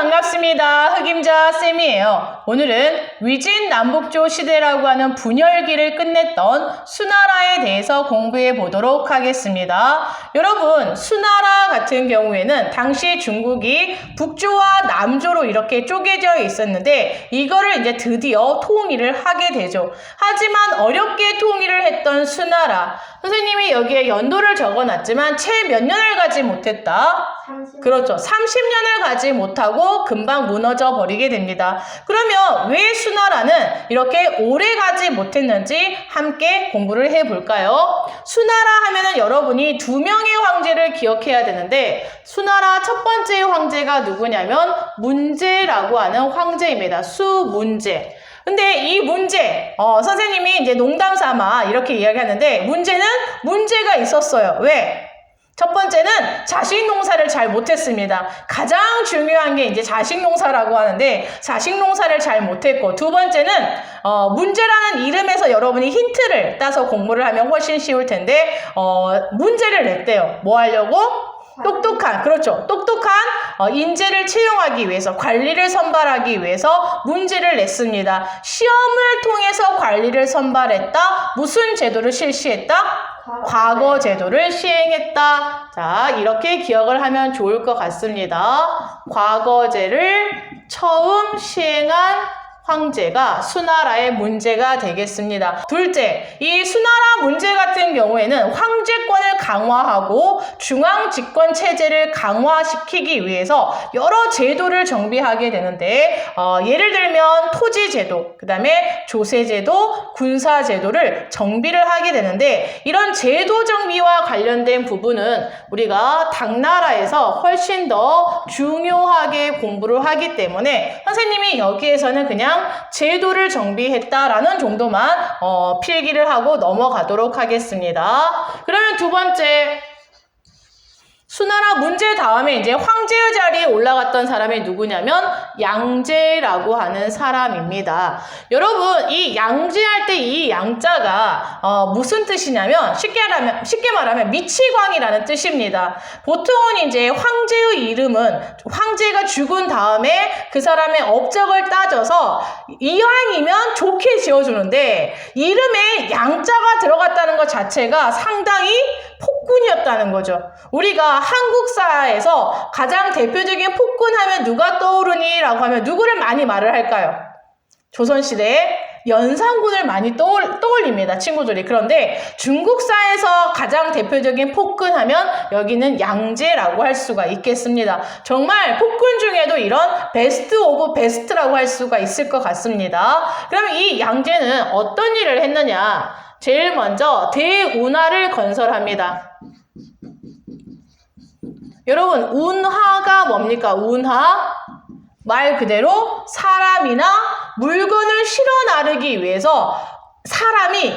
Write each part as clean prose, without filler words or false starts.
반갑습니다. 흑임자 쌤이에요. 오늘은 위진 남북조 시대라고 하는 분열기를 끝냈던 수나라에 대해서 공부해 보도록 하겠습니다. 여러분, 수나라 같은 경우에는 당시 중국이 북조와 남조로 이렇게 쪼개져 있었는데 이거를 이제 드디어 통일을 하게 되죠. 하지만 어렵게 통일을 했던 수나라. 선생님이 여기에 연도를 적어놨지만 채 몇 년을 가지 못했다? 30년. 그렇죠. 30년을 가지 못하고 금방 무너져 버리게 됩니다. 그러면 왜 수나라는 이렇게 오래 가지 못했는지 함께 공부를 해볼까요? 수나라 하면은 여러분이 두 명의 황제를 기억해야 되는데 수나라 첫 번째 황제가 누구냐면 문제라고 하는 황제입니다. 수문제. 근데 이 문제, 선생님이 이제 농담 삼아 이렇게 이야기하는데 문제는 문제가 있었어요. 왜? 첫 번째는 자식 농사를 잘 못했습니다. 가장 중요한 게 이제 자식 농사라고 하는데 자식 농사를 잘 못했고, 두 번째는 문제라는 이름에서 여러분이 힌트를 따서 공부를 하면 훨씬 쉬울 텐데 문제를 냈대요. 뭐 하려고? 똑똑한, 그렇죠. 똑똑한 인재를 채용하기 위해서, 관리를 선발하기 위해서 문제를 냈습니다. 시험을 통해서 관리를 선발했다. 무슨 제도를 실시했다? 과거 제도를 시행했다. 자, 이렇게 기억을 하면 좋을 것 같습니다. 과거제를 처음 시행한 황제가 수나라의 문제가 되겠습니다. 둘째, 이 수나라 문제 같은 경우에는 황제권을 강화하고 중앙 집권 체제를 강화시키기 위해서 여러 제도를 정비하게 되는데 예를 들면 토지 제도, 그 다음에 조세 제도, 군사 제도를 정비를 하게 되는데 이런 제도 정비와 관련된 부분은 우리가 당나라에서 훨씬 더 중요하게 공부를 하기 때문에 선생님이 여기에서는 그냥 제도를 정비했다라는 정도만 필기를 하고 넘어가도록 하겠습니다. 그러면 두 번째, 수나라 문제 다음에 이제 황제의 자리에 올라갔던 사람이 누구냐면 양제라고 하는 사람입니다. 여러분, 이 양제할 때 이 양자가 무슨 뜻이냐면 쉽게 말하면 미치광이라는 뜻입니다. 보통은 이제 황제의 이름은 황제가 죽은 다음에 그 사람의 업적을 따져서 이왕이면 좋게 지어주는데 이름에 양자가 들어갔다는 것 자체가 상당히 폭군이었다는 거죠. 우리가 한국사에서 가장 대표적인 폭군하면 누가 떠오르니? 라고 하면 누구를 많이 말을 할까요? 조선시대에 연산군을 많이 떠올립니다, 친구들이. 그런데 중국사에서 가장 대표적인 폭군하면 여기는 양제라고 할 수가 있겠습니다. 정말 폭군 중에도 이런 베스트 오브 베스트라고 할 수가 있을 것 같습니다. 그러면 이 양제는 어떤 일을 했느냐? 제일 먼저 대운하를 건설합니다. 여러분, 운하가 뭡니까? 운하? 말 그대로 사람이나 물건을 실어 나르기 위해서 사람이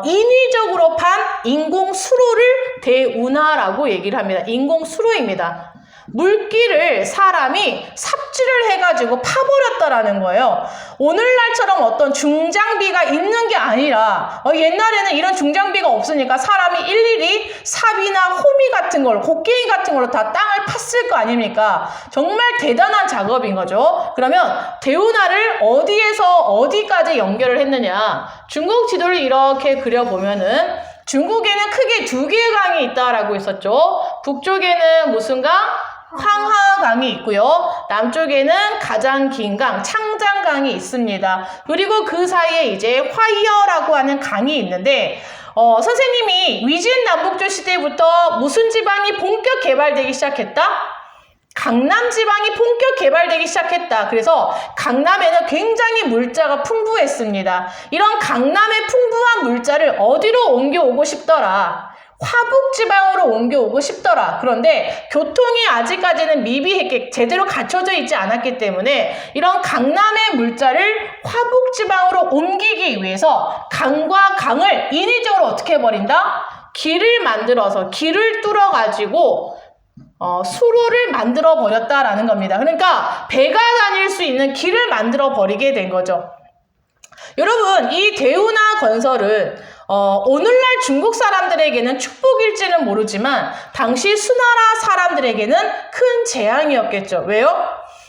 인위적으로 판 인공수로를 대운하라고 얘기를 합니다. 인공수로입니다. 물기를 사람이 삽질을 해가지고 파버렸다라는 거예요. 오늘날처럼 어떤 중장비가 있는 게 아니라 옛날에는 이런 중장비가 없으니까 사람이 일일이 삽이나 호미 같은 걸, 곡괭이 같은 걸로 다 땅을 팠을 거 아닙니까? 정말 대단한 작업인 거죠. 그러면 대운하를 어디에서 어디까지 연결을 했느냐? 중국 지도를 이렇게 그려보면은 중국에는 크게 두 개의 강이 있다라고 했었죠. 북쪽에는 무슨 강? 황하강이 있고요. 남쪽에는 가장 긴 강, 창장강이 있습니다. 그리고 그 사이에 이제 화이어라고 하는 강이 있는데 선생님이 위진 남북조 시대부터 무슨 지방이 본격 개발되기 시작했다? 강남 지방이 본격 개발되기 시작했다. 그래서 강남에는 굉장히 물자가 풍부했습니다. 이런 강남의 풍부한 물자를 어디로 옮겨오고 싶더라? 화북 지방으로 옮겨오고 싶더라. 그런데 교통이 아직까지는 미비했게 제대로 갖춰져 있지 않았기 때문에 이런 강남의 물자를 화북 지방으로 옮기기 위해서 강과 강을 인위적으로 어떻게 해버린다? 길을 만들어서 길을 뚫어가지고 수로를 만들어 버렸다라는 겁니다. 그러니까 배가 다닐 수 있는 길을 만들어 버리게 된 거죠. 여러분, 이 대운하 건설은 오늘날 중국 사람들에게는 축복일지는 모르지만 당시 수나라 사람들에게는 큰 재앙이었겠죠. 왜요?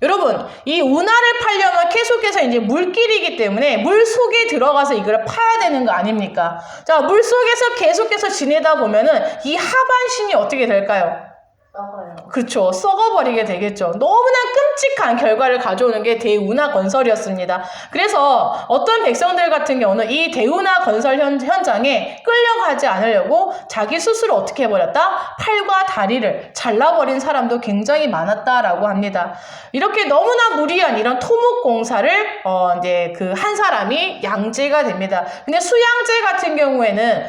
여러분, 이 운하를 파려면 계속해서 이제 물길이기 때문에 물 속에 들어가서 이걸 파야 되는 거 아닙니까? 자, 물 속에서 계속해서 지내다 보면은 이 하반신이 어떻게 될까요? 썩어요. 그렇죠. 썩어버리게 되겠죠. 너무나 끔찍한 결과를 가져오는 게 대운하 건설이었습니다. 그래서 어떤 백성들 같은 경우는 이 대운하 건설 현장에 끌려가지 않으려고 자기 스스로 어떻게 해버렸다? 팔과 다리를 잘라버린 사람도 굉장히 많았다라고 합니다. 이렇게 너무나 무리한 이런 토목공사를 이제 그 한 사람이 양제가 됩니다. 근데 수양제 같은 경우에는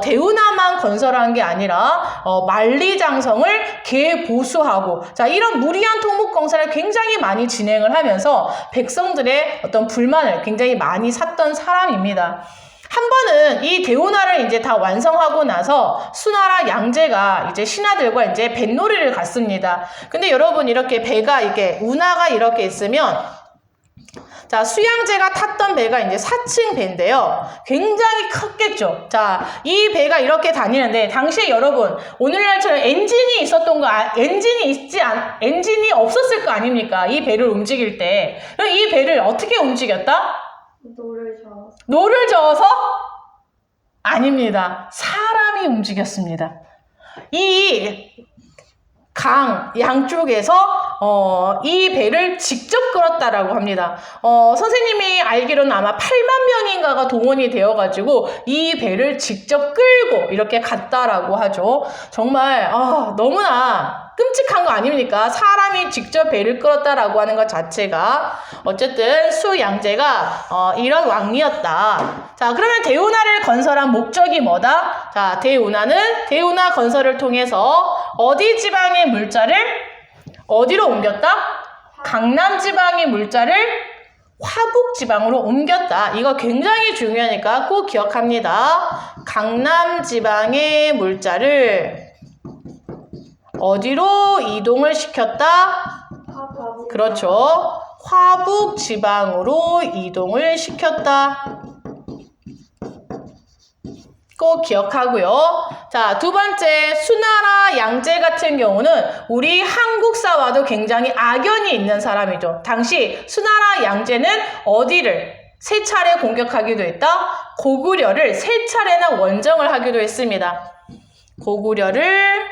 대운하만 건설한 게 아니라 만리장성을 개보수하고, 자, 이런 무리한 토목공사를 굉장히 많이 진행을 하면서 백성들의 어떤 불만을 굉장히 많이 샀던 사람입니다. 한 번은 이 대운하를 이제 다 완성하고 나서 수나라 양제가 이제 신하들과 이제 뱃놀이를 갔습니다. 근데 여러분, 이렇게 배가 이게 운하가 이렇게 있으면, 자, 수양제가 탔던 배가 이제 4층 배인데요. 굉장히 컸겠죠. 자, 이 배가 이렇게 다니는데, 당시에 여러분, 오늘날처럼 엔진이 있었던 거, 엔진이 없었을 거 아닙니까? 이 배를 움직일 때. 그럼 이 배를 어떻게 움직였다? 노를 저어서? 아닙니다. 사람이 움직였습니다. 이 강 양쪽에서 이 배를 직접 끌었다라고 합니다. 선생님이 알기로는 아마 8만 명인가가 동원이 되어가지고 이 배를 직접 끌고 이렇게 갔다라고 하죠. 정말 너무나 끔찍한 거 아닙니까? 사람이 직접 배를 끌었다라고 하는 것 자체가. 어쨌든 수양제가 이런 왕이었다. 자, 그러면 대운하를 건설한 목적이 뭐다? 자, 대운하 건설을 통해서 어디 지방의 물자를 어디로 옮겼다? 강남 지방의 물자를 화북 지방으로 옮겼다. 이거 굉장히 중요하니까 꼭 기억합니다. 강남 지방의 물자를 어디로 이동을 시켰다? 그렇죠. 화북 지방으로 이동을 시켰다. 꼭 기억하고요. 자, 두 번째, 수나라 양제 같은 경우는 우리 한국사와도 굉장히 악연이 있는 사람이죠. 당시 수나라 양제는 어디를 세 차례 공격하기도 했다? 고구려를 세 차례나 원정을 하기도 했습니다. 고구려를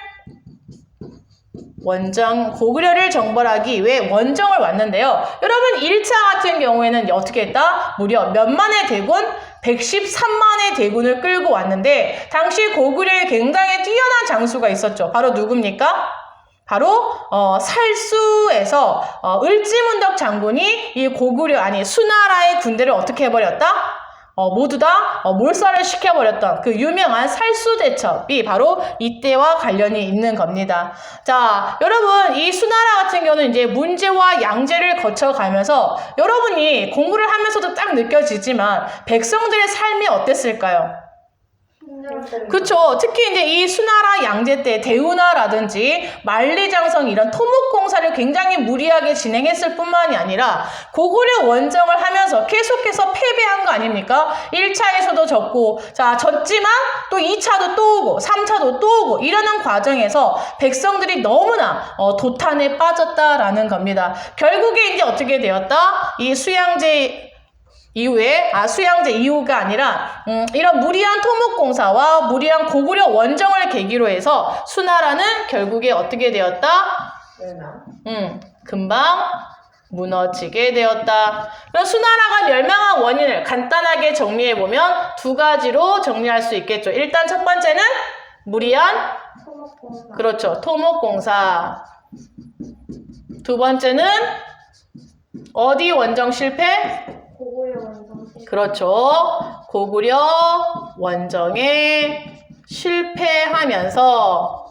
정벌하기 위해 원정을 왔는데요. 여러분, 1차 같은 경우에는 어떻게 했다? 무려 몇만의 대군? 113만의 대군을 끌고 왔는데, 당시 고구려에 굉장히 뛰어난 장수가 있었죠. 바로 누굽니까? 바로 살수에서 을지문덕 장군이 이 수나라의 군대를 어떻게 해버렸다? 모두 다 몰살을 시켜버렸던 그 유명한 살수대첩이 바로 이때와 관련이 있는 겁니다. 자, 여러분, 이 수나라 같은 경우는 이제 문제와 양제를 거쳐가면서 여러분이 공부를 하면서도 딱 느껴지지만 백성들의 삶이 어땠을까요? 그렇죠. 특히 이제 이 수나라 양제 때 대운하라든지 만리장성 이런 토목공사를 굉장히 무리하게 진행했을 뿐만이 아니라 고구려 원정을 하면서 계속해서 패배한 거 아닙니까? 1차에서도 졌고, 자, 졌지만 또 2차도 또 오고 3차도 또 오고 이러는 과정에서 백성들이 너무나 도탄에 빠졌다라는 겁니다. 결국에 이제 어떻게 되었다? 이 수양제 이후가 아니라 이런 무리한 토목공사와 무리한 고구려 원정을 계기로 해서 수나라는 결국에 어떻게 되었다? 금방 무너지게 되었다. 그럼 수나라가 멸망한 원인을 간단하게 정리해보면 두 가지로 정리할 수 있겠죠. 일단 첫 번째는 무리한 토목공사. 그렇죠. 토목공사. 두 번째는 어디 원정 실패? 그렇죠. 고구려 원정에 실패하면서,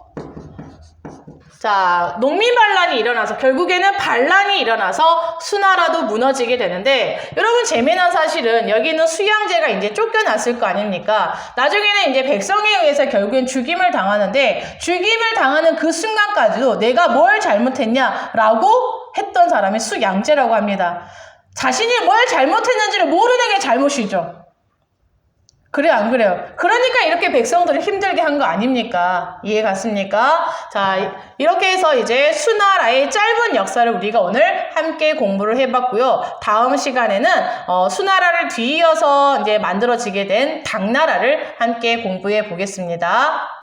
자, 농민 반란이 일어나서 결국에는 반란이 일어나서 수나라도 무너지게 되는데, 여러분, 재미난 사실은 여기 있는 수양제가 이제 쫓겨났을 거 아닙니까? 나중에는 이제 백성에 의해서 결국엔 죽임을 당하는데, 죽임을 당하는 그 순간까지도 내가 뭘 잘못했냐라고 했던 사람이 수양제라고 합니다. 자신이 뭘 잘못했는지를 모르는 게 잘못이죠. 그래, 안 그래요? 그러니까 이렇게 백성들을 힘들게 한 거 아닙니까? 이해 갔습니까? 자, 이렇게 해서 이제 수나라의 짧은 역사를 우리가 오늘 함께 공부를 해봤고요. 다음 시간에는 수나라를 뒤이어서 이제 만들어지게 된 당나라를 함께 공부해 보겠습니다.